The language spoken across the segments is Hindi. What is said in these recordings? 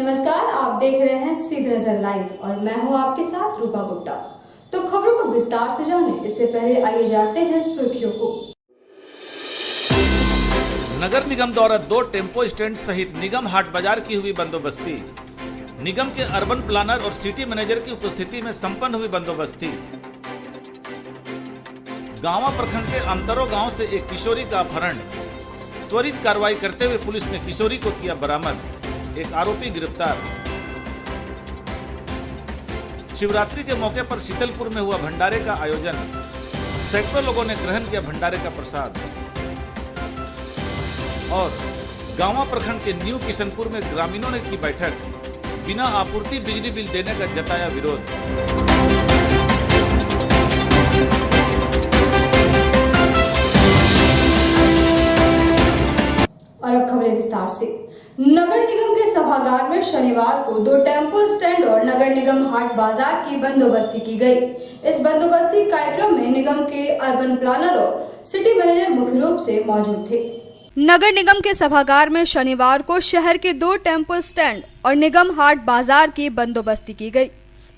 नमस्कार, आप देख रहे हैं सीधी नजर लाइव और मैं हूं आपके साथ रूपा गुप्ता। तो खबरों को विस्तार से जाने इससे पहले आइए जानते हैं सुर्खियों को। नगर निगम द्वारा 2 टेम्पो स्टैंड सहित निगम हाट बाजार की हुई बंदोबस्ती। निगम के अर्बन प्लानर और सिटी मैनेजर की उपस्थिति में संपन्न हुई बंदोबस्ती। गांवा प्रखंड के अंतरो गांव से एक किशोरी का अपहरण। त्वरित कार्रवाई करते हुए पुलिस ने किशोरी को किया बरामद, एक आरोपी गिरफ्तार। शिवरात्रि के मौके पर शीतलपुर में हुआ भंडारे का आयोजन। सैकड़ों लोगों ने ग्रहण किया भंडारे का प्रसाद। और गांवा प्रखंड के न्यू किशनपुर में ग्रामीणों ने की बैठक, बिना आपूर्ति बिजली बिल देने का जताया विरोध। और अब खबरें विस्तार से। नगर निगम के सभागार में शनिवार को 2 टेम्पो स्टैंड और नगर निगम हाट बाजार की बंदोबस्ती की गई। इस बंदोबस्ती कार्यक्रम में निगम के अर्बन प्लानर और सिटी मैनेजर मुख्य रूप से मौजूद थे। नगर निगम के सभागार में शनिवार को शहर के 2 टेम्पो स्टैंड और निगम हाट बाजार की बंदोबस्ती की गई।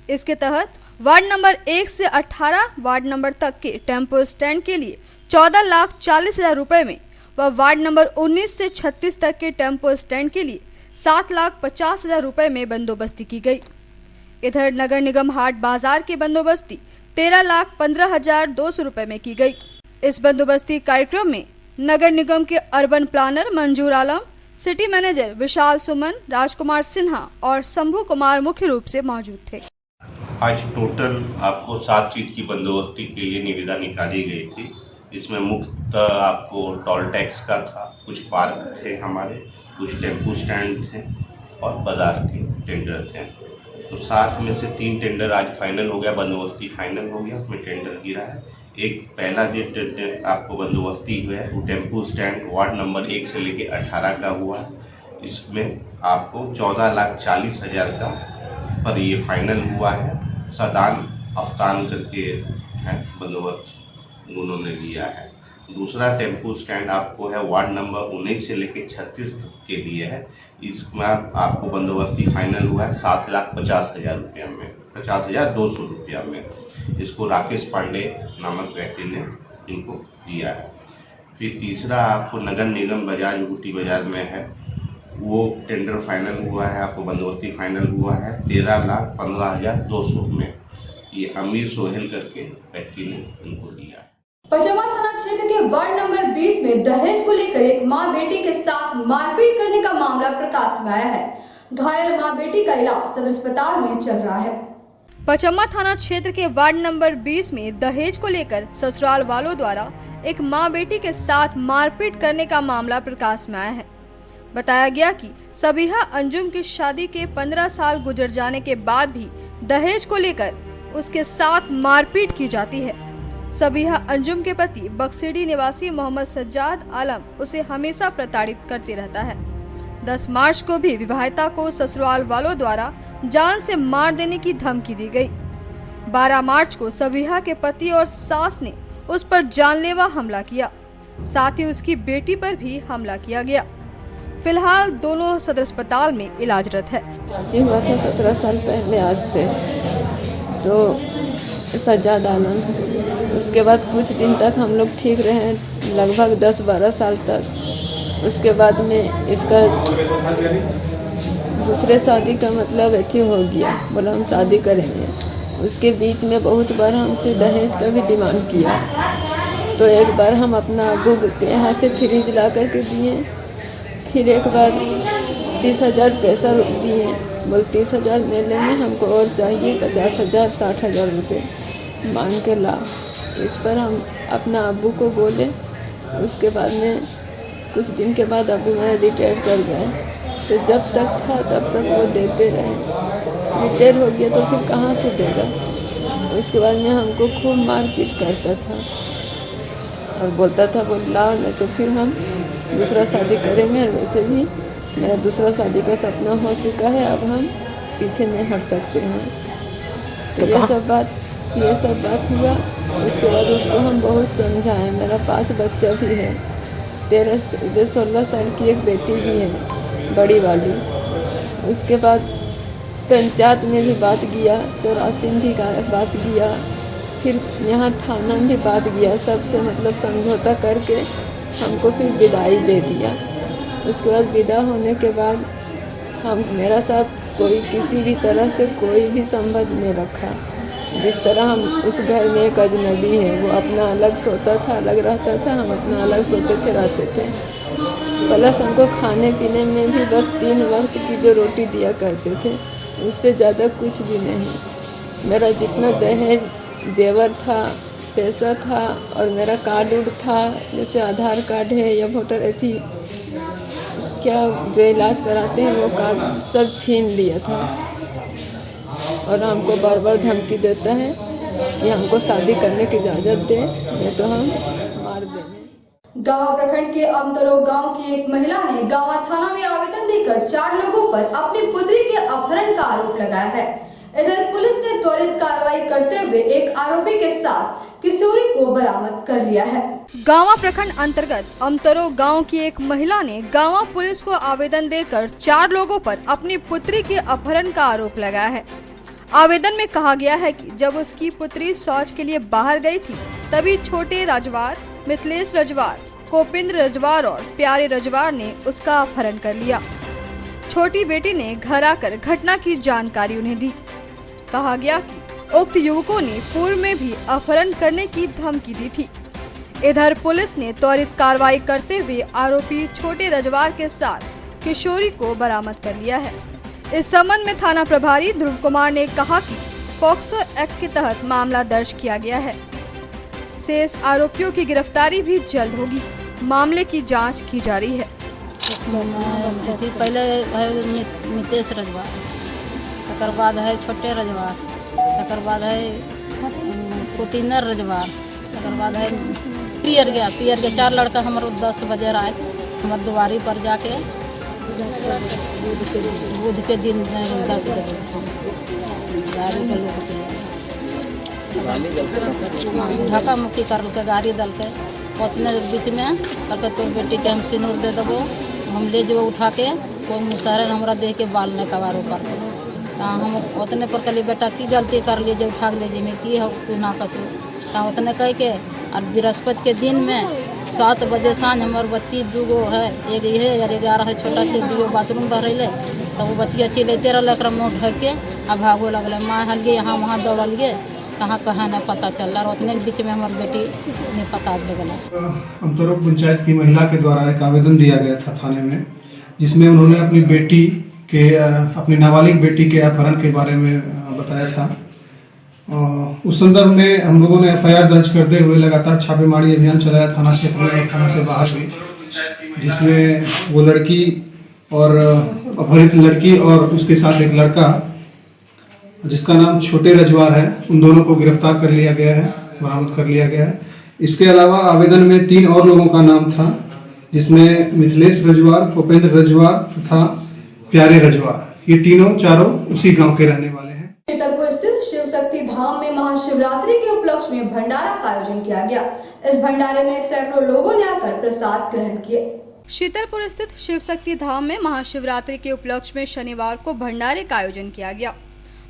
इसके तहत वार्ड नंबर 1 से 18 वार्ड नंबर तक के टेम्पो स्टैंड के लिए 14,40,000 रुपए में व वार्ड नंबर 19 से 36 तक के टेम्पो स्टैंड के लिए 7,50,000 रुपए में बंदोबस्ती की गई। इधर नगर निगम हाट बाजार की बंदोबस्ती 13,15,200 रुपए में की गई। इस बंदोबस्ती कार्यक्रम में नगर निगम के अर्बन प्लानर मंजूर आलम, सिटी मैनेजर विशाल सुमन, राजकुमार सिन्हा और शंभू कुमार मुख्य रूप से मौजूद थे। आज टोटल आपको 7 चीज की बंदोबस्ती के लिए निविदा निकाली गई थी। इसमें मुफ्त आपको टोल टैक्स का था, कुछ पार्क थे हमारे, कुछ टेम्पो स्टैंड थे और बाजार के टेंडर थे। तो 7 में से 3 टेंडर आज फाइनल हो गया, बंदोबस्ती फाइनल हो गया, उसमें टेंडर गिरा है। एक पहला जो आपको बंदोबस्ती हुआ है वो टेम्पो स्टैंड वार्ड नंबर 1 से लेके 18 का हुआ है। इसमें आपको 14,40,000 का पर ये फाइनल हुआ है। सदान अफ्तान करके है बंदोबस्त उन्होंने लिया है। दूसरा टेम्पो स्टैंड आपको है वार्ड नंबर 19 से लेके 36 के लिए है। इसमें आपको बंदोबस्ती फाइनल हुआ है 7,50,000 रुपया में, 50,200 रुपया में। इसको राकेश पांडे नामक व्यक्ति ने इनको दिया है। फिर तीसरा आपको नगर निगम बाजार यूटी बाजार में है, वो टेंडर फाइनल हुआ है, आपको बंदोबस्ती फाइनल हुआ है 13,15,200 में। ये अमीर सोहेल करके व्यक्ति ने इनको दिया है। पचम्मा थाना क्षेत्र के वार्ड नंबर 20 में दहेज को लेकर एक मां बेटी के साथ मारपीट करने का मामला प्रकाश में आया है। घायल मां बेटी का इलाज सदर अस्पताल में चल रहा है। पचम्मा थाना क्षेत्र के वार्ड नंबर 20 में दहेज को लेकर ससुराल वालों द्वारा एक मां बेटी के साथ मारपीट करने का मामला प्रकाश में आया है। बताया गया कि सबीहा अंजुम की शादी के 15 साल गुजर जाने के बाद भी दहेज को लेकर उसके साथ मारपीट की जाती है। सबीहा अंजुम के पति बक्सीडी निवासी मोहम्मद सज्जाद आलम उसे हमेशा प्रताड़ित करते रहता है। 10 मार्च को भी विवाहिता को ससुराल वालों द्वारा जान से मार देने की धमकी दी गई। 12 मार्च को सबीहा के पति और सास ने उस पर जानलेवा हमला किया, साथ ही उसकी बेटी पर भी हमला किया गया। फिलहाल दोनों सदर अस्पताल में इलाजरत है। शादी हुआ था 17 साल पहले आज से, तो सज्जाद आलम से। उसके बाद कुछ दिन तक हम लोग ठीक रहे, लगभग 10-12 साल तक। उसके बाद में इसका दूसरे शादी का मतलब ऐसे हो गया, बोला हम शादी करेंगे। उसके बीच में बहुत बार हमसे दहेज का भी डिमांड किया। तो एक बार हम अपना अब्बू के यहाँ से फ्रिज ला करके दिए, फिर एक बार 30,000 पैसा दिए, बोल 30,000 ले लेंगे, हमको और चाहिए 50,000 60,000 रुपये मांग के ला। इस पर हम अपना अब्बू को बोले। उसके बाद में कुछ दिन के बाद अब्बू मेरा रिटायर कर गए। तो जब तक था तब तक वो देते रहे, रिटायर हो गया तो फिर कहाँ से देगा। उसके बाद में हमको खूब मारपीट करता था और बोलता था बोल लाओ, नहीं तो फिर हम दूसरा शादी करेंगे। और वैसे भी मेरा दूसरा शादी का सपना हो चुका है, अब हम पीछे नहीं हट सकते हैं। तो ये सब बात हुआ। उसके बाद उसको हम बहुत समझाएं। मेरा 5 बच्चा भी है, 13 से 16 साल की एक बेटी भी है, बड़ी वाली। उसके बाद पंचायत में भी बात किया, 84 में भी बात किया, फिर यहाँ थाना में भी बात किया। सबसे मतलब समझौता करके हमको फिर विदाई दे दिया। उसके बाद विदा होने के बाद मेरा साथ कोई किसी भी तरह से कोई भी संबंध नहीं रखा। जिस तरह हम उस घर में एक अजनबी है, वो अपना अलग सोता था, अलग रहता था, हम अपना अलग सोते थे, रहते थे। प्लस हमको खाने पीने में भी बस 3 वक्त की जो रोटी दिया करते थे, उससे ज़्यादा कुछ भी नहीं। मेरा जितना दहेज जेवर था, पैसा था और मेरा कार्ड उड था, जैसे आधार कार्ड है या वोटर अथी क्या जो इलाज कराते हैं वो कार्ड सब छीन लिया था। और हमको बार बार धमकी देता है कि हमको शादी करने की इजाज़त दे, नहीं तो हम मार देंगे। गांव प्रखंड के अमतरो गांव की एक महिला ने गांवा थाना में आवेदन देकर 4 लोगों पर अपनी पुत्री के अपहरण का आरोप लगाया है। इधर पुलिस ने त्वरित कार्रवाई करते हुए एक आरोपी के साथ किशोरी को बरामद कर लिया है। गांवा प्रखंड अंतर्गत अमतरो गांव की एक महिला ने गांवा पुलिस को आवेदन देकर 4 लोगों पर अपनी पुत्री के अपहरण का आरोप लगाया है। आवेदन में कहा गया है कि जब उसकी पुत्री शौच के लिए बाहर गई थी, तभी छोटे रजवार, मिथिलेश रजवार, कोपिंद्र रजवार और प्यारे रजवार ने उसका अपहरण कर लिया। छोटी बेटी ने घर आकर घटना की जानकारी उन्हें दी। कहा गया कि उक्त युवकों ने पूर्व में भी अपहरण करने की धमकी दी थी। इधर पुलिस ने त्वरित कार्रवाई करते हुए आरोपी छोटे रजवार के साथ किशोरी को बरामद कर लिया है। इस संबंध में थाना प्रभारी ध्रुव कुमार ने कहा कि पॉक्सो एक्ट के तहत मामला दर्ज किया गया है। शेष आरोपियों की गिरफ्तारी भी जल्द होगी। मामले की जांच की जा रही है। पहले है मितेश रजवार, तकर बाद है छोटे रजवार, तकर बाद है कोपिंदर रजवार, तकर बाद है पियर गया 4 लड़का हमारे 10 बजे रात हमारे दुआरी पर जाके बुध के दिन 10 बजे ढाका मुक्की कर के गाड़ी दल के उतने बीच में करके तोर बेटी के हम सिनूर दे देवो, हम ले जब उठा के कोई मुसारे हमारा देख के बाल ने कबार ऊपर हम उतने पर कली बेटा की गलती कर लिए जब उठा ले जी में की हो तू ना कसू तो उतने कह के और बृहस्पति के दिन में 7 बजे सांझ हमारे बच्ची 2 है, एक ये है और 11 है, छोटा से 2 बाथरूम भर रही तो वो बच्ची अच्छी लेते रहे एक मुँह ढक के अब भागो लगल। माँ हलिए यहाँ वहाँ दौड़लिए, कहाँ नहीं पता चल रहा। और उतने बीच में हमारी बेटी नहीं पता लगल। अमतरो पंचायत की महिला के द्वारा एक आवेदन दिया गया था थाने में, जिसमें उन्होंने अपनी बेटी के अपनी नाबालिग बेटी के अपहरण के बारे में बताया था। उस संदर्भ में हम लोगों ने FIR दर्ज करते हुए लगातार छापेमारी अभियान चलाया थाना क्षेत्र में और थाना से बाहर भी, जिसमें वो लड़की और अपहरित लड़की और उसके साथ एक लड़का जिसका नाम छोटे रजवार है, उन दोनों को गिरफ्तार कर लिया गया है, बरामद कर लिया गया है। इसके अलावा आवेदन में 3 और लोगों का नाम था, जिसमें मिथिलेश रजवार, कोपेंद्र रजवार तथा प्यारे रजवार। ये चारों उसी गांव के रहने वाले हैं। शीतलपुर स्थित शिव शक्ति धाम में महाशिवरात्रि के उपलक्ष्य में भंडारा का आयोजन किया गया। इस भंडारे में सैकड़ों लोगों ने आकर प्रसाद ग्रहण किए। शीतलपुर स्थित शिव शक्ति धाम में महाशिवरात्रि के उपलक्ष्य में शनिवार को भंडारे का आयोजन किया गया।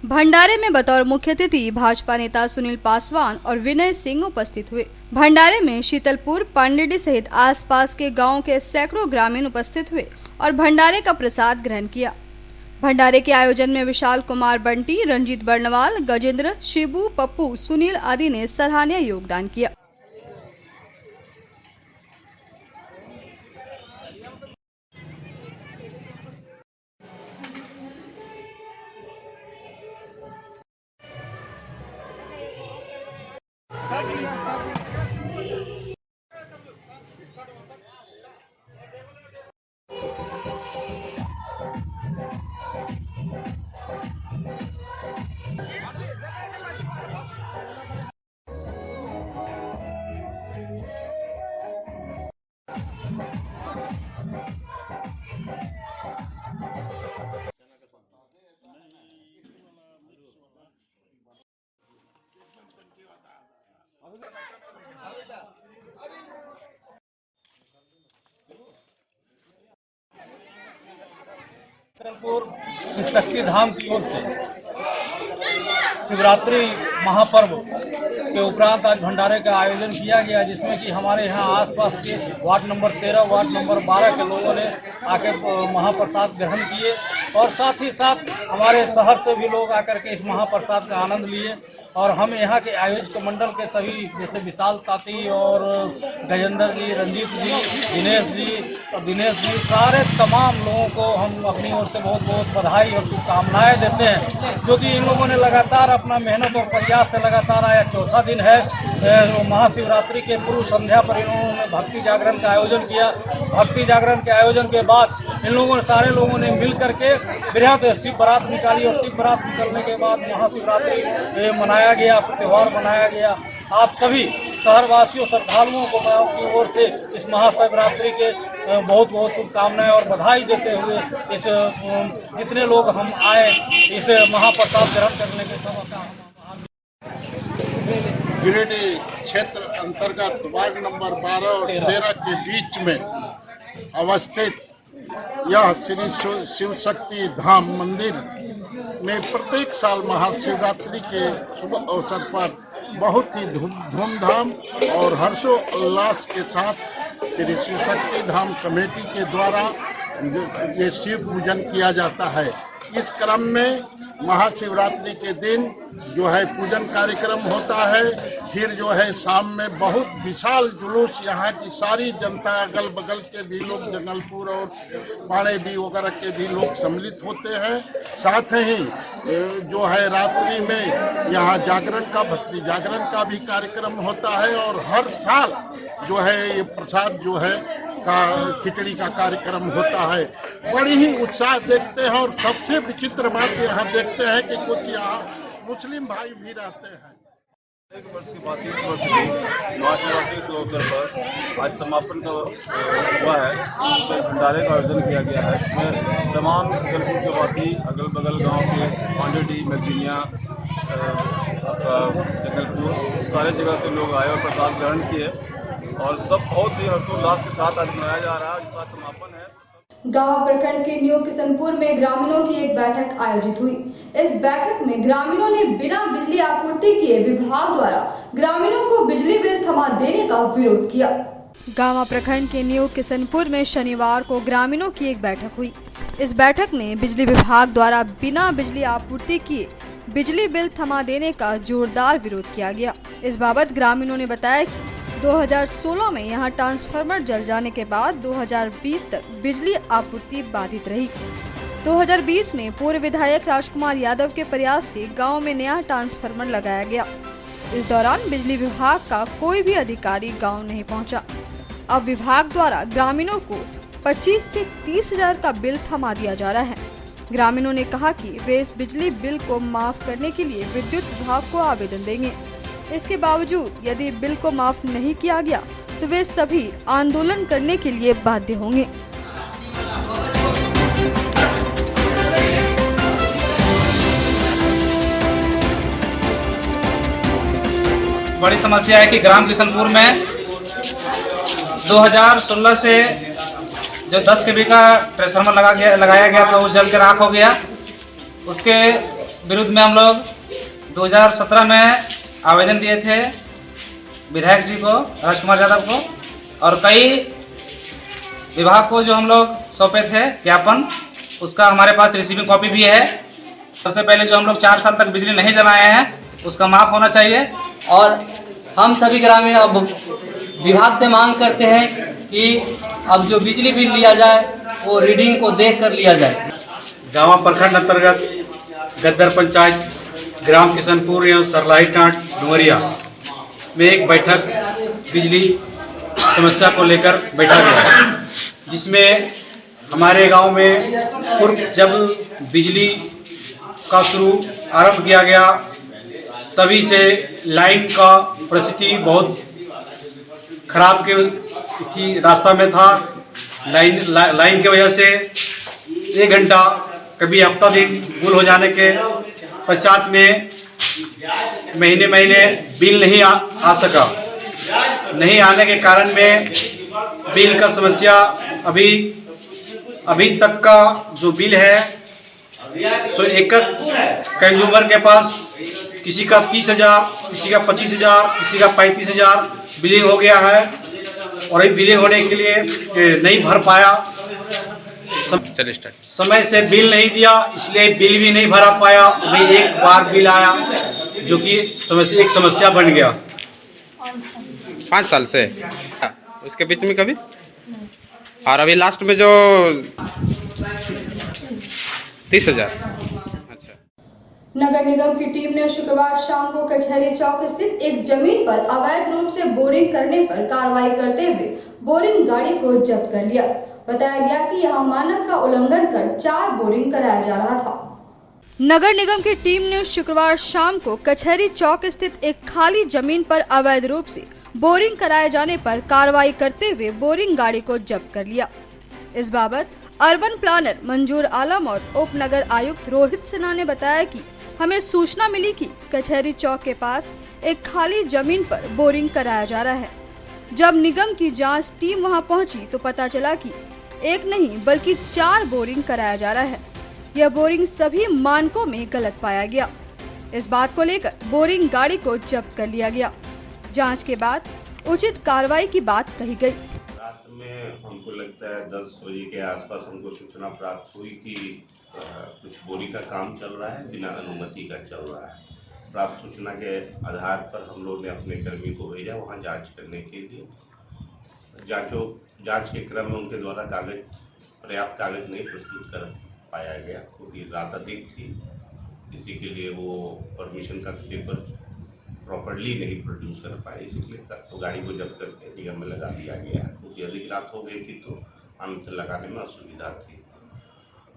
भंडारे में बतौर मुख्य अतिथि भाजपा नेता सुनील पासवान और विनय सिंह उपस्थित हुए। भंडारे में शीतलपुर, पांडेडी सहित आसपास के गांव के सैकड़ों ग्रामीण उपस्थित हुए और भंडारे का प्रसाद ग्रहण किया। भंडारे के आयोजन में विशाल कुमार बंटी, रंजीत बर्नवाल, गजेंद्र, शिबू, पप्पू, सुनील आदि ने सराहनीय योगदान किया। जगदलपुर शिवशक्ति धाम की ओर से शिवरात्रि महापर्व के उपरांत आज भंडारे का आयोजन किया गया, जिसमें कि हमारे यहाँ आसपास के वार्ड नंबर 13, वार्ड नंबर 12 के लोगों ने आके महाप्रसाद ग्रहण किए और साथ ही साथ हमारे शहर से भी लोग आकर के इस महाप्रसाद का आनंद लिए। और हम यहाँ के आयोजक मंडल के सभी जैसे विशाल ताती और गजेंद्र जी, रंजीत जी, दिनेश जी सारे तमाम लोगों को हम अपनी ओर से बहुत बहुत बधाई और शुभकामनाएं देते हैं, जो कि इन लोगों ने लगातार अपना मेहनत और प्रयास से लगातार आया चौथा दिन है महाशिवरात्रि के पूर्व संध्या पर इन लोगों ने भक्ति जागरण का आयोजन किया। भक्ति जागरण के आयोजन के बाद इन लोगों ने सारे लोगों ने मिल करके बृहद शिव बारात निकाली और शिव बारात निकलने के बाद महाशिवरात्रि मनाया गया, त्यौहार मनाया गया। आप सभी शहरवासियों श्रद्धालुओं को की ओर से इस महाशिवरात्रि के बहुत बहुत शुभकामनाएं और बधाई देते हुए इस जितने लोग हम आए इस महाप्रसाद ग्रहण करने के समय का गिरिडीह क्षेत्र अंतर्गत वार्ड नंबर 12 और 13 के बीच में अवस्थित यह श्री शिव शक्ति धाम मंदिर में प्रत्येक साल महाशिवरात्रि के शुभ अवसर पर बहुत ही धूमधाम और हर्षोल्लास के साथ श्री शिव शक्ति धाम कमेटी के द्वारा ये शिव पूजन किया जाता है। इस क्रम में महाशिवरात्रि के दिन जो है पूजन कार्यक्रम होता है, फिर जो है शाम में बहुत विशाल जुलूस यहाँ की सारी जनता, अगल बगल के भी लोग, जंगलपुर और पाड़ेडी वगैरह के भी लोग सम्मिलित होते हैं। साथ ही जो है रात्रि में यहाँ जागरण का, भक्ति जागरण का भी कार्यक्रम होता है और हर साल जो है ये प्रसाद जो है का खिचड़ी का कार्यक्रम होता है। बड़ी ही उत्साह देखते हैं और सबसे विचित्र बात यहाँ देखते हैं कि कुछ यहाँ मुस्लिम भाई भी रहते हैं। एक वर्ष के बाद 30 वर्ष की महाशिवरात्रि के अवसर पर आज समापन का हुआ है, इसमें भंडारे का आयोजन किया गया है। इसमें तमाम जगदलपुर के वासी, अगल बगल गांव के, पांडेडी, मैगजीनिया, जगदलपुर सारे जगह से लोग आए और प्रसाद ग्रहण किए और सब बहुत ही हर्षोल्लास के साथ आज मनाया जा रहा है। इसका समापन है। गांव प्रखंड के न्यू किशनपुर में ग्रामीणों की एक बैठक आयोजित हुई। इस बैठक में ग्रामीणों ने बिना बिजली आपूर्ति किए विभाग द्वारा ग्रामीणों को बिजली बिल थमा देने का विरोध किया। गांव प्रखंड के न्यू किशनपुर में शनिवार को ग्रामीणों की एक बैठक हुई। इस बैठक में बिजली विभाग द्वारा बिना बिजली आपूर्ति किए बिजली बिल थमा देने का जोरदार विरोध किया गया। इस बाबत ग्रामीणों ने बताया कि 2016 में यहां ट्रांसफार्मर जल जाने के बाद 2020 तक बिजली आपूर्ति बाधित रही। 2020 में पूर्व विधायक राजकुमार यादव के प्रयास से गांव में नया ट्रांसफार्मर लगाया गया। इस दौरान बिजली विभाग का कोई भी अधिकारी गांव नहीं पहुंचा। अब विभाग द्वारा ग्रामीणों को 25 से 30 हजार का बिल थमा दिया जा रहा है। ग्रामीणों ने कहा कि वे इस बिजली बिल को माफ करने के लिए विद्युत विभाग को आवेदन देंगे। इसके बावजूद यदि बिल को माफ नहीं किया गया तो वे सभी आंदोलन करने के लिए बाध्य होंगे। बड़ी समस्या है कि ग्राम किशनपुर में 2016 से जो 10 kV का ट्रांसफार्मर लगाया गया था वो जल के राख हो गया। उसके विरुद्ध में हम लोग 2017 में आवेदन दिए थे विधायक जी को, राजकुमार यादव को, और कई विभाग को जो हम लोग सौंपे थे ज्ञापन, उसका हमारे पास रिसीविंग कॉपी भी है। सबसे पहले जो हम लोग 4 साल तक बिजली नहीं जलाए हैं उसका माफ होना चाहिए। और हम सभी ग्रामीण अब विभाग से मांग करते हैं कि अब जो बिजली बिल लिया जाए वो रीडिंग को देख कर लिया जाए। गाँव प्रखंड अंतर्गत गद्दर पंचायत, ग्राम किशनपुर एवं सरलाही टाट डुमरिया में एक बैठक बिजली समस्या को लेकर बैठा गया, जिसमें हमारे गांव में पूर्व जब बिजली का शुरू आरंभ किया गया तभी से लाइन का परिस्थिति बहुत खराब थी, रास्ता में था। लाइन की वजह से 1 घंटा कभी हफ्ता दिन गुल हो जाने के पश्चात में महीने बिल नहीं आ सका। नहीं आने के कारण में बिल का समस्या अभी अभी तक का जो बिल है तो एक कंज्यूमर के पास किसी का 30,000, किसी का 25,000, किसी का 35,000 बिलिंग हो गया है और ये बिलिंग होने के लिए नहीं भर पाया, समय से बिल नहीं दिया, इसलिए बिल भी नहीं भरा पाया। अभी एक बार बिल आया जो कि एक समस्या बन गया 5 साल से। उसके बीच में कभी, और अभी लास्ट में जो 30,000। अच्छा। नगर निगम की टीम ने शुक्रवार शाम को कचहरी चौक स्थित एक जमीन पर अवैध रूप से बोरिंग करने पर कार्रवाई करते हुए बोरिंग गाड़ी को जब्त कर लिया। बताया गया कि यहां मानक का उल्लंघन कर 4 बोरिंग कराया जा रहा था। नगर निगम की टीम ने शुक्रवार शाम को कचहरी चौक स्थित एक खाली जमीन पर अवैध रूप से बोरिंग कराए जाने पर कार्रवाई करते हुए बोरिंग गाड़ी को जब्त कर लिया। इस बाबत अर्बन प्लानर मंजूर आलम और उप नगर आयुक्त रोहित सिन्हा ने बताया कि हमें सूचना मिली कि कचहरी चौक के पास एक खाली जमीन पर बोरिंग कराया जा रहा है। जब निगम की जांच टीम वहां पहुंची तो पता चला कि एक नहीं बल्कि 4 बोरिंग कराया जा रहा है। यह बोरिंग सभी मानकों में गलत पाया गया। इस बात को लेकर बोरिंग गाड़ी को जब्त कर लिया गया। जांच के बाद उचित कार्रवाई की बात कही गई। रात में हमको लगता है 10 बजे के आसपास हमको सूचना प्राप्त हुई कि कुछ बोरिंग का काम चल रहा है, बिना अनुमति का चल रहा है। प्राप्त सूचना के आधार पर हम लोग ने अपने कर्मी को भेजा वहां जांच करने के लिए। जांच के क्रम में उनके द्वारा पर्याप्त कागज नहीं प्रस्तुत कर पाया गया, क्योंकि रात अधिक थी, इसी के लिए वो परमिशन का पेपर प्रॉपर्ली नहीं प्रोड्यूस कर पाए, इसलिए तो गाड़ी को जब्त करके निगम में लगा दिया गया है। क्योंकि अधिक रात हो गई थी तो हमें लगाने में असुविधा थी।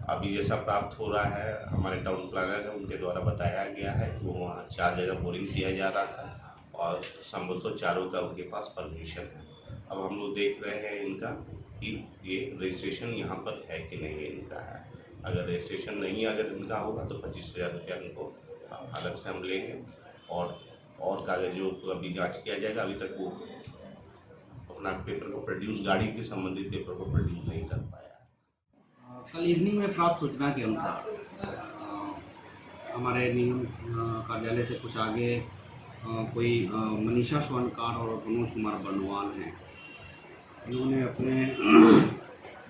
अभी जैसा प्राप्त हो रहा है हमारे टाउन प्लानर है, उनके द्वारा बताया गया है कि वहाँ 4 जगह बोरिंग किया जा रहा था और संभवतः चारों का उनके पास परमिशन है। अब हम लोग देख रहे हैं इनका कि ये रजिस्ट्रेशन यहाँ पर है कि नहीं इनका है। अगर रजिस्ट्रेशन नहीं अगर इनका होगा तो 25,000 रुपया इनको अलग से हम लेंगे और कागजों को अभी जांच किया जाएगा। अभी तक वो अपना पेपर को प्रोड्यूस, गाड़ी के संबंधित पेपर को प्रोड्यूस नहीं कर पाया। कल इवनिंग में प्राप्त सूचना के अनुसार हमारे निगम कार्यालय से कुछ आगे कोई मनीषा स्वर्णकार और मनोज कुमार बर्नवाल हैं, जिन्होंने अपने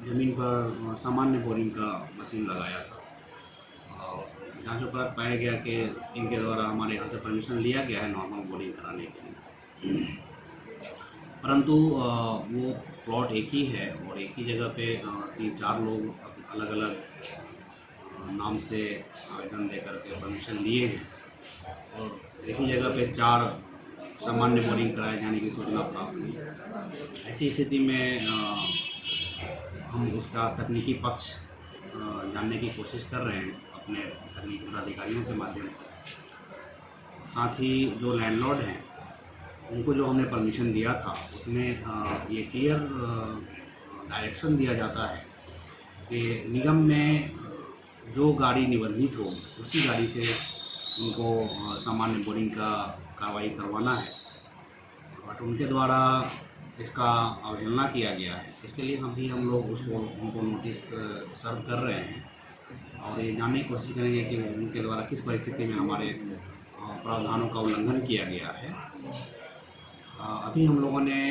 ज़मीन पर सामान्य बोरिंग का मशीन लगाया था। जांचों पर पाया गया कि इनके द्वारा हमारे यहाँ से परमिशन लिया गया है नॉर्मल बोरिंग कराने के लिए, परंतु वो प्लॉट एक ही है और एक ही जगह पे 3-4 लोग अलग अलग नाम से आवेदन देकर के परमिशन लिए हैं और एक ही जगह पे 4 सामान्य बोरिंग कराए जाने की सूचना प्राप्त हुई। ऐसी स्थिति में हम उसका तकनीकी पक्ष जानने की कोशिश कर रहे हैं अपने तकनीकी पदाधिकारियों के माध्यम से। साथ ही जो लैंडलॉर्ड हैं उनको जो हमने परमिशन दिया था उसमें ये क्लियर डायरेक्शन दिया जाता है कि निगम में जो गाड़ी निबंधित हो उसी गाड़ी से उनको सामान्य बोरिंग का कार्रवाई करवाना है, बट उनके द्वारा इसका अवहेलना किया गया है। इसके लिए हम लोग उनको नोटिस सर्व कर रहे हैं और ये जानने की कोशिश करेंगे कि उनके द्वारा किस परिस्थिति में हमारे प्रावधानों का उल्लंघन किया गया है। अभी हम लोगों ने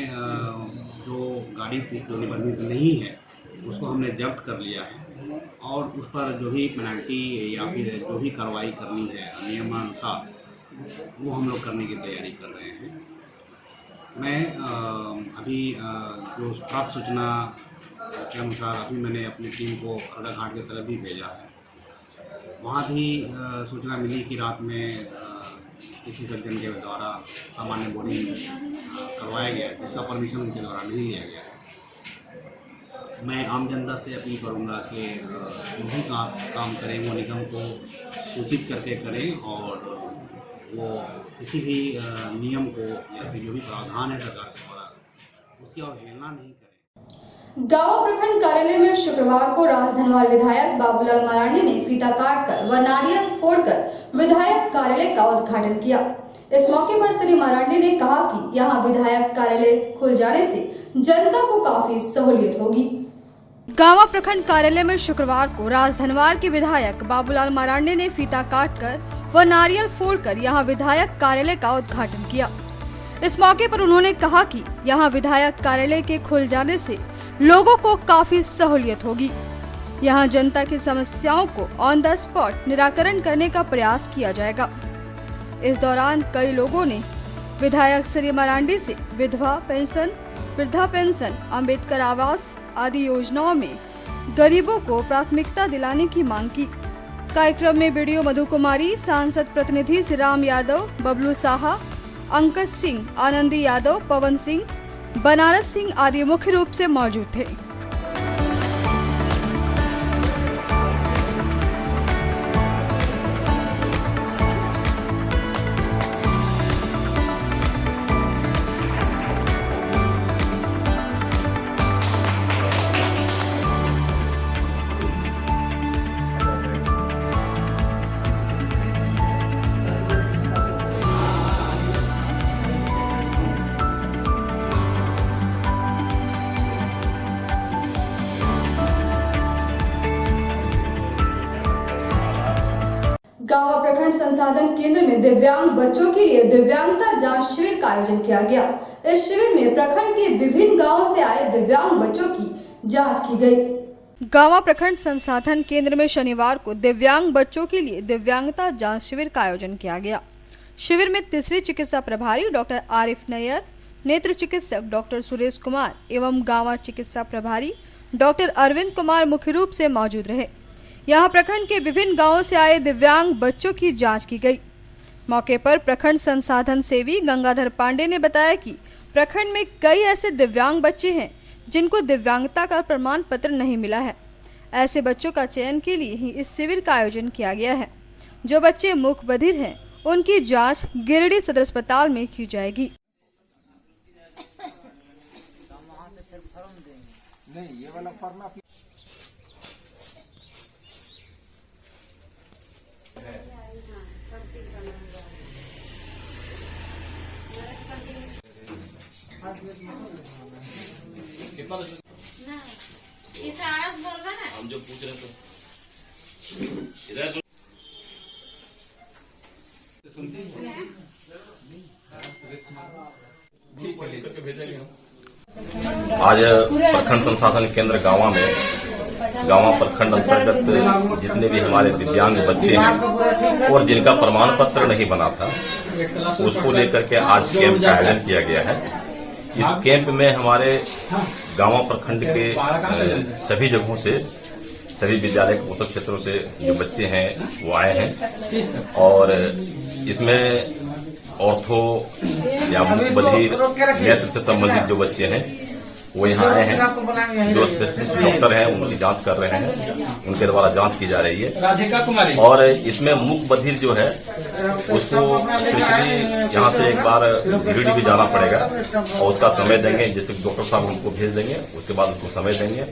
जो गाड़ी थी जो निबंधित नहीं है उसको हमने जब्त कर लिया है और उस पर जो भी पेनल्टी या फिर जो भी कार्रवाई करनी है नियमानुसार वो हम लोग करने की तैयारी कर रहे हैं। मैं अभी जो प्राप्त सूचना के अनुसार अभी मैंने अपनी टीम को अर्धा घाट की तरफ भी भेजा है। वहाँ भी सूचना मिली कि रात में किसी सज्जन के द्वारा सामान्य बोरिंग करवाया गया है जिसका परमिशन उनके द्वारा नहीं लिया गया है। मैं आम जनता से अपील करूंगा कि जो भी काम करें वो निगम को सूचित करके करें और वो किसी भी नियम को या फिर जो भी प्रावधान है सरकार के द्वारा उसकी अवहेलना नहीं करें। गांव प्रखंड कार्यालय में शुक्रवार को राजधनवार विधायक बाबूलाल मरांडी ने फीता काटकर व नारियल फोड़कर विधायक कार्यालय का उद्घाटन किया। इस मौके पर श्री मरांडी ने कहा कि यहां विधायक कार्यालय खुल जाने से जनता को काफी सहूलियत होगी। गांवा प्रखंड कार्यालय में शुक्रवार को राजधनवार के विधायक बाबूलाल मरांडी ने फीता काटकर व नारियल फोड़कर यहां विधायक कार्यालय का उद्घाटन किया। इस मौके पर उन्होंने कहा कि यहां विधायक कार्यालय के खुल जाने से लोगों को काफी सहूलियत होगी। यहां जनता की समस्याओं को ऑन द स्पॉट निराकरण करने का प्रयास किया जाएगा। इस दौरान कई लोगों ने विधायक श्री मरांडी से विधवा पेंशन, वृद्धा पेंशन, अम्बेडकर आवास आदि योजनाओं में गरीबों को प्राथमिकता दिलाने की मांग की। कार्यक्रम में वीडियो मधु कुमारी, सांसद प्रतिनिधि श्री राम यादव, बबलू साहा, अंकज सिंह, आनंदी यादव, पवन सिंह, बनारस सिंह आदि मुख्य रूप से मौजूद थे। गांवा प्रखंड संसाधन केंद्र में दिव्यांग बच्चों के लिए दिव्यांगता जांच शिविर का आयोजन किया गया। इस शिविर में प्रखंड के विभिन्न गांवों से आए दिव्यांग बच्चों की जांच की गई। गांवा प्रखंड संसाधन केंद्र में शनिवार को दिव्यांग बच्चों के लिए दिव्यांगता जांच शिविर का आयोजन किया गया। शिविर में तीसरी चिकित्सा प्रभारी डॉक्टर आरिफ नैयर, नेत्र चिकित्सक डॉक्टर सुरेश कुमार एवं गांवा चिकित्सा प्रभारी डॉक्टर अरविंद कुमार मुख्य रूप से मौजूद रहे। यहाँ प्रखंड के विभिन्न गांवों से आए दिव्यांग बच्चों की जांच की गई। मौके पर प्रखंड संसाधन सेवी गंगाधर पांडे ने बताया कि प्रखंड में कई ऐसे दिव्यांग बच्चे हैं जिनको दिव्यांगता का प्रमाण पत्र नहीं मिला है। ऐसे बच्चों का चयन के लिए ही इस शिविर का आयोजन किया गया है। जो बच्चे मूक बधिर हैं उनकी जाँच गिरिडीह सदर अस्पताल में की जाएगी। कितना इसे आनंद बोल रहा है। हम जो पूछ रहे थे इधर आज प्रखंड संसाधन केंद्र गांवा में गांवा प्रखंड अंतर्गत जितने भी हमारे दिव्यांग बच्चे हैं और जिनका प्रमाण पत्र नहीं बना था उसको लेकर के आज कैंप का आयोजन किया गया है। इस कैंप में हमारे गांवा प्रखंड के सभी जगहों से, सभी विद्यालय के पोषक क्षेत्रों से जो बच्चे हैं वो आए हैं और इसमें ऑर्थो या बधिर नेत्र से संबंधित जो बच्चे हैं वो यहाँ आए हैं। जो स्पेशलिस्ट डॉक्टर हैं उनकी जांच कर रहे हैं, उनके द्वारा जांच की जा रही है। और इसमें मूक बधिर जो है उसको स्पेशली यहाँ से एक बार गिरिडीह भी जाना पड़ेगा और उसका समय देंगे, जैसे डॉक्टर साहब उनको भेज देंगे, उसके बाद उनको समय देंगे।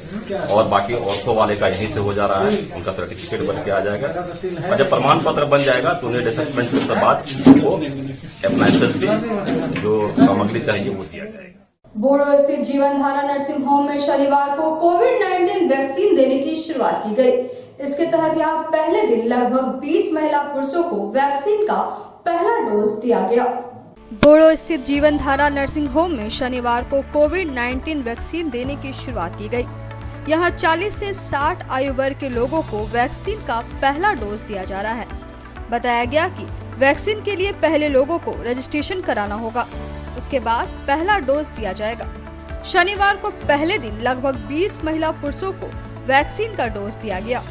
और बाकी ऑर्थो वाले का यहीं से हो जा रहा है, उनका सर्टिफिकेट बन के आ जाएगा और जब प्रमाण पत्र बन जाएगा तो उन्हें असेसमेंट के बाद उनको अप्लायंसेस भी जो सामग्री चाहिए वो दिया जाएगा। बोड़ो स्थित जीवन धारा नर्सिंग होम में शनिवार को कोविड-19 वैक्सीन देने की शुरुआत की गई। इसके तहत यहाँ पहले दिन लगभग 20 महिला पुरुषों को वैक्सीन का पहला डोज दिया गया। बोड़ो स्थित जीवन धारा नर्सिंग होम में शनिवार को कोविड-19 वैक्सीन देने की शुरुआत की गई। यहाँ 40 से 60 आयु वर्ग के लोगों को वैक्सीन का पहला डोज दिया जा रहा है। बताया गया कि वैक्सीन के लिए पहले लोगों को रजिस्ट्रेशन कराना होगा, उसके बाद पहला डोज दिया जाएगा। शनिवार को पहले दिन लगभग 20 महिला पुरुषों को वैक्सीन का डोज दिया गया।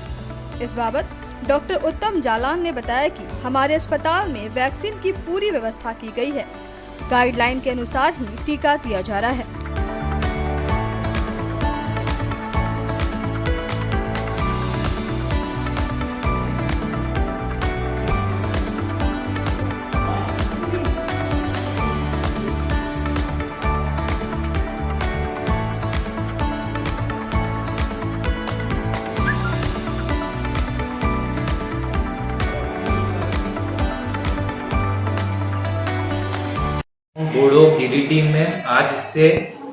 इस बाबत डॉक्टर उत्तम जालान ने बताया कि हमारे अस्पताल में वैक्सीन की पूरी व्यवस्था की गई है। गाइडलाइन के अनुसार ही टीका दिया जा रहा है। बोड़ो गिरिडीह में आज से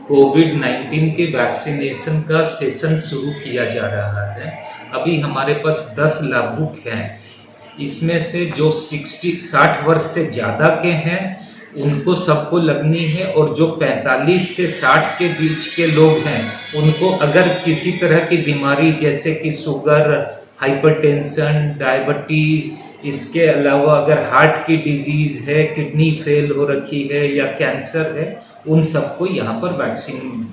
कोविड-19 के वैक्सीनेशन का सेशन शुरू किया जा रहा है। अभी हमारे पास 10 लाभुक हैं। इसमें से जो 60 वर्ष से ज़्यादा के हैं उनको सबको लगनी है, और जो 45 से 60 के बीच के लोग हैं उनको अगर किसी तरह की बीमारी जैसे कि शुगर, हाइपरटेंशन, डायबिटीज़, इसके अलावा अगर हार्ट की डिजीज़ है, किडनी फेल हो रखी है या कैंसर है, उन सबको यहाँ पर वैक्सीन।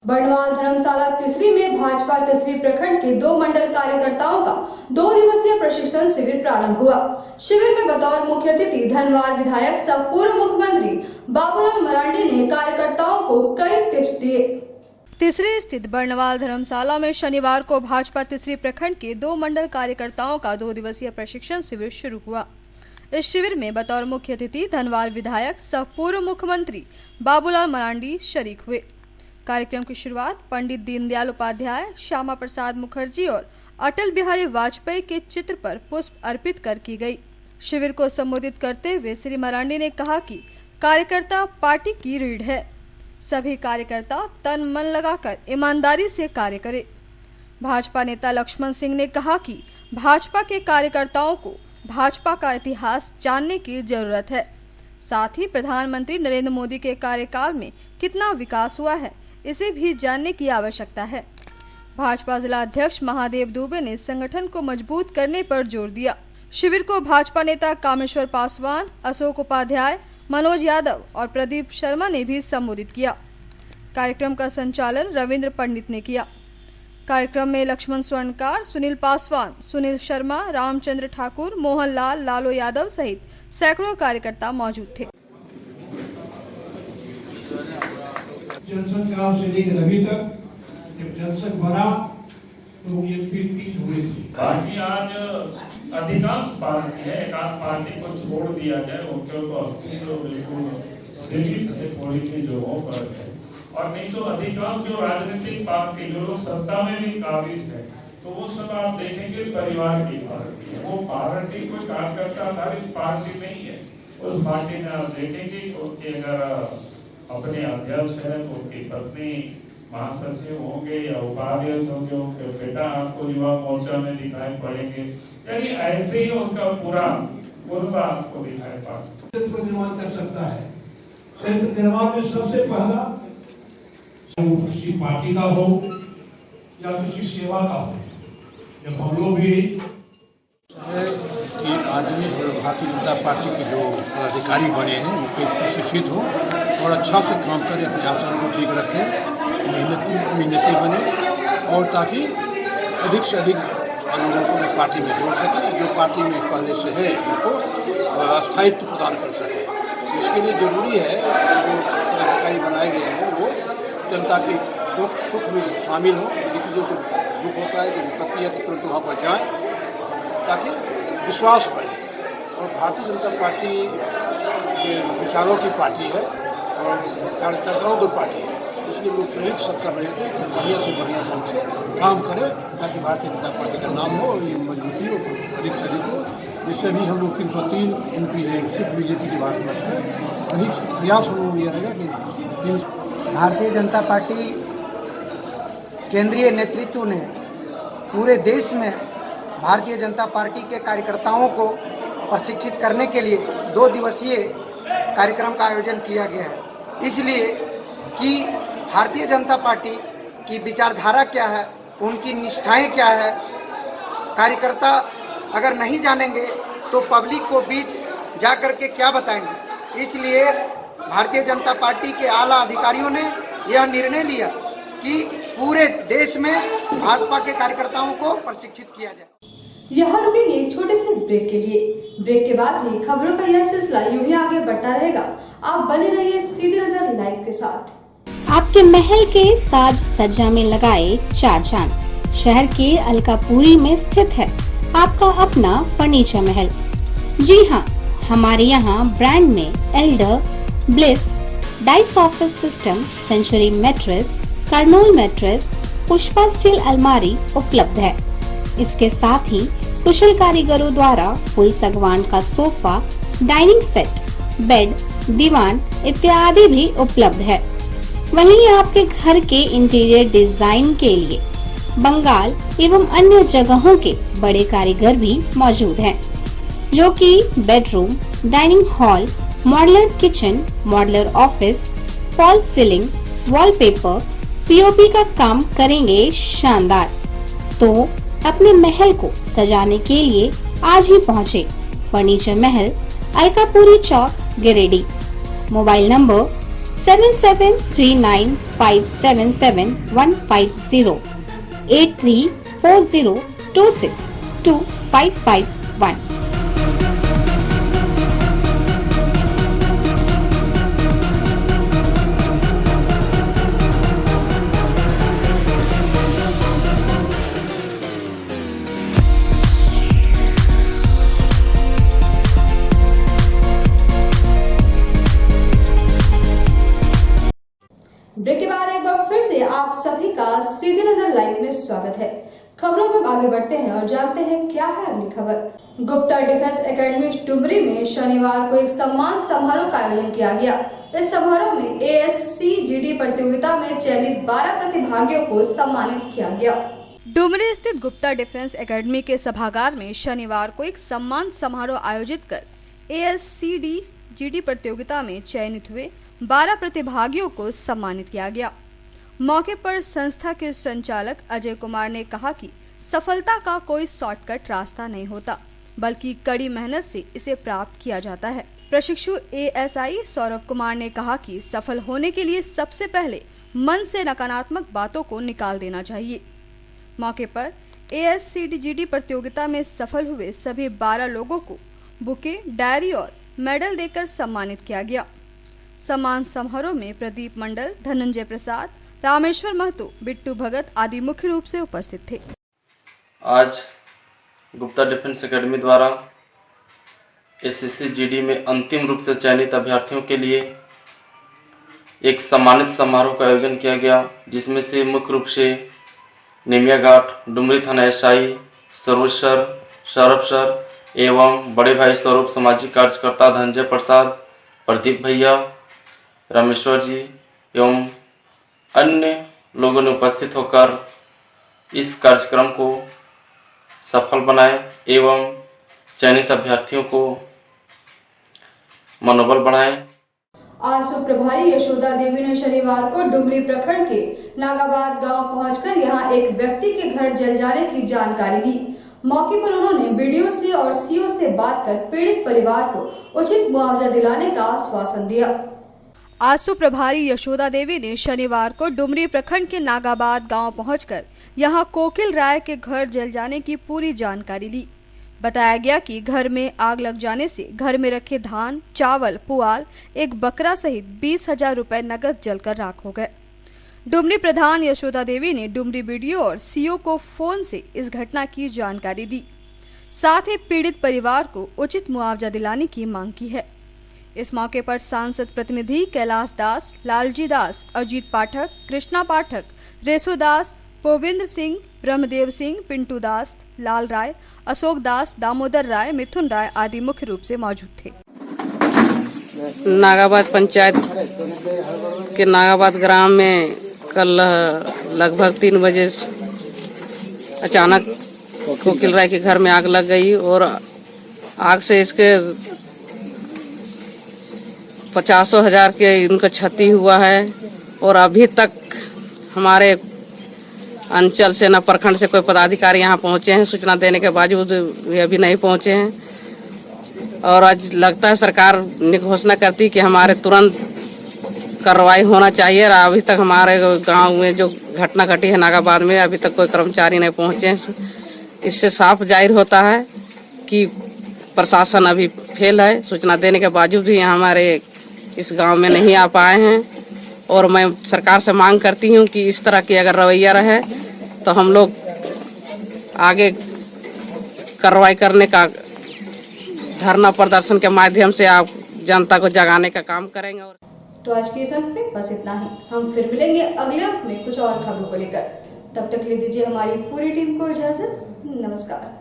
बड़वाल धर्मशाला तीसरी में भाजपा तीसरी प्रखंड के 2 मंडल कार्यकर्ताओं का 2 दिवसीय प्रशिक्षण शिविर प्रारंभ हुआ। शिविर में बतौर मुख्य अतिथि धनवार विधायक सह पूर्व मुख्यमंत्री बाबूलाल मरांडी ने कार्यकर्ताओं को कई टिप्स दिए। तीसरे स्थित बर्णवाल धर्मशाला में शनिवार को भाजपा तीसरी प्रखंड के 2 मंडल कार्यकर्ताओं का 2 दिवसीय प्रशिक्षण शिविर शुरू हुआ। इस शिविर में बतौर मुख्य अतिथि धनवार विधायक सह पूर्व मुख्यमंत्री बाबूलाल मरांडी शरीक हुए। कार्यक्रम की शुरुआत पंडित दीनदयाल उपाध्याय, श्यामा प्रसाद मुखर्जी और अटल बिहारी वाजपेयी के चित्र पर पुष्प अर्पित कर की गई। शिविर को संबोधित करते हुए श्री मरांडी ने कहा कि कार्यकर्ता पार्टी की रीढ़ है। सभी कार्यकर्ता तन मन लगाकर ईमानदारी से कार्य करें। भाजपा नेता लक्ष्मण सिंह ने कहा कि भाजपा के कार्यकर्ताओं को भाजपा का इतिहास जानने की जरूरत है। साथ ही प्रधानमंत्री नरेंद्र मोदी के कार्यकाल में कितना विकास हुआ है, इसे भी जानने की आवश्यकता है। भाजपा जिला अध्यक्ष महादेव दुबे ने संगठन को मजबूत करने पर जोर दिया। शिविर को भाजपा नेता कामेश्वर पासवान, अशोक उपाध्याय, मनोज यादव और प्रदीप शर्मा ने भी संबोधित किया। कार्यक्रम का संचालन रविंद्र पंडित ने किया। कार्यक्रम में लक्ष्मण स्वर्णकार, सुनील पासवान, सुनील शर्मा, रामचंद्र ठाकुर, मोहन लाल, लालो यादव सहित सैकड़ों कार्यकर्ता मौजूद थे। जनसंघ काल से लेकर अभी तक जब जनसंघ बना तो ये पीढ़ी हुई थी। बाकी आज अधिकांश पार्टी है, एक आध पार्टी को छोड़ दिया जाए, उनके तो अस्तित्व बिल्कुल सीमित है, थोड़ी सी जगहों पर है। और नहीं तो अधिकांश जो राजनीतिक पार्टी जो लोग सत्ता में भी काबिज है, तो वो सब आप देखेंगे परिवार की पार्टी है। वो पार्टी कोई कार्यकर्ता आधारित पार्टी नहीं है। उस पार्टी में आप देखेंगे कि अगर अपने अध्यक्ष है तो उनकी पत्नी महासचिव होंगे या उपाध्यक्ष होंगे, उनके बेटा आपको युवा मोर्चा में दिखाई पड़ेंगे। यानी ऐसे ही उसका पूरा कुर्बा आपको दिखाई पड़ता है। निर्माण कर सकता है। संयुक्त निर्माण में सबसे पहला किसी पार्टी का हो या किसी सेवा का हो, जब हम लोग भी कि आदमी भारतीय जनता पार्टी के जो पदाधिकारी बने हैं उनके प्रशिक्षित हो और अच्छा से काम करें, अपने आचरण को ठीक रखें, मेहनती बने, और ताकि अधिक से अधिक लोगों को पार्टी में जोड़ सकें, जो पार्टी में पहले से है उनको स्थायित्व प्रदान कर सकें। इसके लिए जरूरी है जो पदाधिकारी बनाए गए हैं वो जनता के दुख सुख में शामिल हो। यदि किसी को दुख होता है, जो विपत्ति है, तो तुरंत वहाँ पर जाएँ ताकि विश्वास बढ़े। और भारतीय जनता पार्टी विचारों की पार्टी है और कार्यकर्ताओं की पार्टी है, इसलिए लोग प्रेरित सब कर रहे थे कि बढ़िया से बढ़िया ढंग से काम करें ताकि भारतीय जनता पार्टी का नाम हो और ये मजबूती हो, अधिक से अधिक हो। जिससे भी हम लोग 303 MP है सिर्फ बीजेपी के भारत वर्ष में, अधिक प्रयास हम लोग ये रहेगा कि भारतीय जनता पार्टी केंद्रीय नेतृत्व ने पूरे देश में भारतीय जनता पार्टी के कार्यकर्ताओं को प्रशिक्षित करने के लिए 2 दिवसीय कार्यक्रम का आयोजन किया गया है। इसलिए कि भारतीय जनता पार्टी की विचारधारा क्या है, उनकी निष्ठाएं क्या है, कार्यकर्ता अगर नहीं जानेंगे तो पब्लिक को बीच जा कर के क्या बताएंगे। इसलिए भारतीय जनता पार्टी के आला अधिकारियों ने यह निर्णय लिया कि पूरे देश में भाजपा के कार्यकर्ताओं को प्रशिक्षित किया जाए। यहाँ रुकेंगे एक छोटे से ब्रेक के लिए। ब्रेक के बाद भी खबरों का यह सिलसिला यूं ही आगे बढ़ता रहेगा। आप बने रहिए सीधी नजर लाइव के साथ। आपके महल के साज सज्जा में लगाए 4 चांद। शहर के अलकापुरी में स्थित है आपका अपना फर्नीचर महल। जी हाँ, हमारे यहाँ ब्रांड में Elder, Bliss, Dice office system, Century mattress, Kurlon mattress, Pushpa steel अलमारी उपलब्ध है। इसके साथ ही कुशल कारीगरों द्वारा फुल सागवान का सोफा, डाइनिंग सेट, बेड, दीवान इत्यादि भी उपलब्ध है। वहीं आपके घर के इंटीरियर डिजाइन के लिए बंगाल एवं अन्य जगहों के बड़े कारीगर भी मौजूद हैं, जो कि bedroom, dining hall, modular kitchen, modular office, fall ceiling, wallpaper, POP का काम करेंगे शानदार। तो अपने महल को सजाने के लिए आज ही पहुँचे furniture Mahal, Alkapuri Chowk, Giridih. Mobile number 7739577150 8340262551। Break के बाद एक बार फिर से आप सभी का सीधी नजर लाइव में स्वागत है। खबरों में आगे बढ़ते हैं और जानते हैं क्या है अगली खबर। गुप्ता डिफेंस एकेडमी डुमरी में शनिवार को एक सम्मान समारोह का आयोजन किया गया। इस समारोह में ASCGD प्रतियोगिता में चयनित 12 प्रतिभागियों को सम्मानित किया गया। डुमरी स्थित गुप्ता डिफेंस एकेडमी के सभागार में शनिवार को एक सम्मान समारोह आयोजित कर ASCGD प्रतियोगिता में चयनित हुए 12 प्रतिभागियों को सम्मानित किया गया। मौके पर संस्था के संचालक अजय कुमार ने कहा कि सफलता का कोई शॉर्टकट रास्ता नहीं होता, बल्कि कड़ी मेहनत से इसे प्राप्त किया जाता है। प्रशिक्षु ASI सौरभ कुमार ने कहा कि सफल होने के लिए सबसे पहले मन से नकारात्मक बातों को निकाल देना चाहिए। मौके पर ASCGD प्रतियोगिता में सफल हुए सभी 12 लोगों को बुके, डायरी और मेडल देकर सम्मानित किया गया। सम्मान समारोह में प्रदीप मंडल, धनंजय प्रसाद, रामेश्वर महतो, बिट्टू भगत आदि मुख्य रूप से उपस्थित थे। आज गुप्ता डिफेंस एकेडमी द्वारा ASCGD में अंतिम रूप से चयनित अभ्यर्थियों के लिए एक सम्मानित समारोह का आयोजन किया गया, जिसमें से मुख्य रूप से निमिया घाट, डुमरी थाना SI, Saroj sir, Saurabh sir एवं बड़े भाई स्वरूप सामाजिक कार्यकर्ता धनंजय प्रसाद, प्रदीप भैया, रामेश्वर जी एवं अन्य लोगों ने उपस्थित होकर इस कार्यक्रम को सफल बनाए एवं चयनित अभ्यर्थियों को मनोबल बढ़ाए। आसू प्रभारी यशोदा देवी ने शनिवार को डुमरी प्रखंड के नागाबाद गांव पहुंचकर यहां एक व्यक्ति के घर जल जाने की जानकारी ली। मौके पर उन्होंने BDO से और CO से बात कर पीड़ित परिवार को उचित मुआवजा दिलाने का आश्वासन दिया। आसू प्रभारी यशोदा देवी ने शनिवार को डुमरी प्रखंड के नागाबाद गांव पहुंचकर यहां कोकिल राय के घर जल जाने की पूरी जानकारी ली। बताया गया कि घर में आग लग जाने से घर में रखे धान, चावल, पुआल, एक बकरा सहित 20,000 रुपए नकद जलकर राख हो गए। डुमरी प्रधान यशोदा देवी ने डुमरी BDO और CO को फोन से इस घटना की जानकारी दी, साथ ही पीड़ित परिवार को उचित मुआवजा दिलाने की मांग की है। इस मौके पर सांसद प्रतिनिधि कैलाश दास, लालजी दास, अजीत पाठक, कृष्णा पाठक, रेसो दास, पोविंद्र सिंह, ब्रह्मदेव सिंह, पिंटू दास, लाल राय, अशोक दास, दामोदर राय, मिथुन राय आदि मुख्य रूप से मौजूद थे। नागाबाद पंचायत के नागाबाद ग्राम में कल लगभग 3 बजे अचानक कोकिल राय के घर में आग लग गई और आग से इसके 50,000 के इनका क्षति हुआ है। और अभी तक हमारे अंचल से न प्रखंड से कोई पदाधिकारी यहाँ पहुँचे हैं, सूचना देने के बावजूद वे अभी नहीं पहुँचे हैं। और आज लगता है सरकार ने घोषणा करती कि हमारे तुरंत कार्रवाई होना चाहिए। अभी तक हमारे गांव में जो घटना घटी है नागाबाद में, अभी तक कोई कर्मचारी नहीं पहुँचे हैं। इससे साफ जाहिर होता है कि प्रशासन अभी फेल है। सूचना देने के बावजूद भी हमारे इस गांव में नहीं आ पाए हैं। और मैं सरकार से मांग करती हूं कि इस तरह की अगर रवैया रहे तो हम लोग आगे कार्रवाई करने का धरना प्रदर्शन के माध्यम से आप जनता को जगाने का काम करेंगे। तो आज के इस अंक में बस इतना ही। हम फिर मिलेंगे अगले अंक में कुछ और खबरों को लेकर। तब तक ले दीजिए हमारी पूरी टीम को इजाजत। नमस्कार।